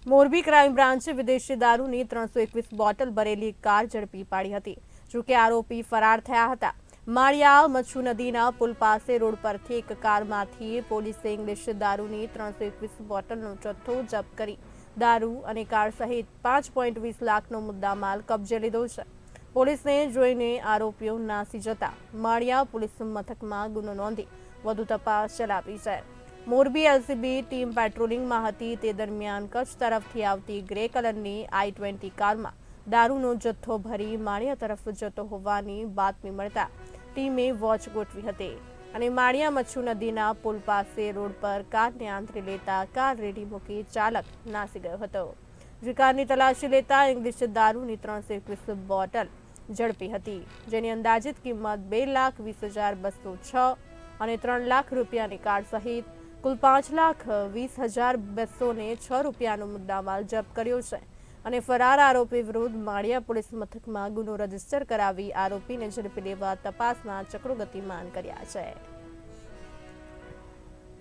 Morbi crime બ્રાન્ચે વિદેશી દારૂની 321 bottle ભરેલી કાર ઝડપી પાડી હતી. જોકે આરોપી ફરાર થયા હતા. માળિયા મચ્છુ નદીના પુલ પાસે રોડ પરથી એક કારમાંથી પોલીસે ઇંગ્લિશ દારૂની 321 બોટલનો જથ્થો જપ્ત કરી દારૂ અને કાર સહિત 5.20 લાખનો મુદ્દામાલ કબજે લીધો છે. પોલીસને જોઈને આરોપીઓ નાસી જતા માળિયા પોલીસ મથકમાં ગુનો નોંધી વધુ તપાસ ચલાવી છે. મોરબી એલસીબી ટીમ પેટ્રોલિંગમાં હતી તે દરમિયાન કચ્છ તરફથી આવતી ગ્રે કલરની i20 કારમાં દારૂનો જથ્થો ભરી માળિયા તરફ જતો હોવાની બાતમી મળતા ટીમે વોચ ગોઠવી હતી અને માળિયા મચ્છુ નદીના પુલ પાસે રોડ પર કારને આંતરી લેતા કાર રેડી મૂકી ચાલક નાસી ગયો હતો. જે કારની તલાશી લેતા ઇંગ્લિશ દારૂની 321 બોટલ ઝડપી હતી, જેની અંદાજિત કિંમત 2,20,206 અને 3 લાખ રૂપિયાની કાર સહિત કુલ 5,20,206 રૂપિયાનો મુદ્દામાલ જપ્ત કર્યો છે અને ફરાર આરોપી વિરુદ્ધ માળિયા પોલીસ મથકમાં ગુનો રજીસ્ટર કરાવી આરોપીને ઝડપી લેવા તપાસના ચક્રો ગતિમાન કર્યા છે.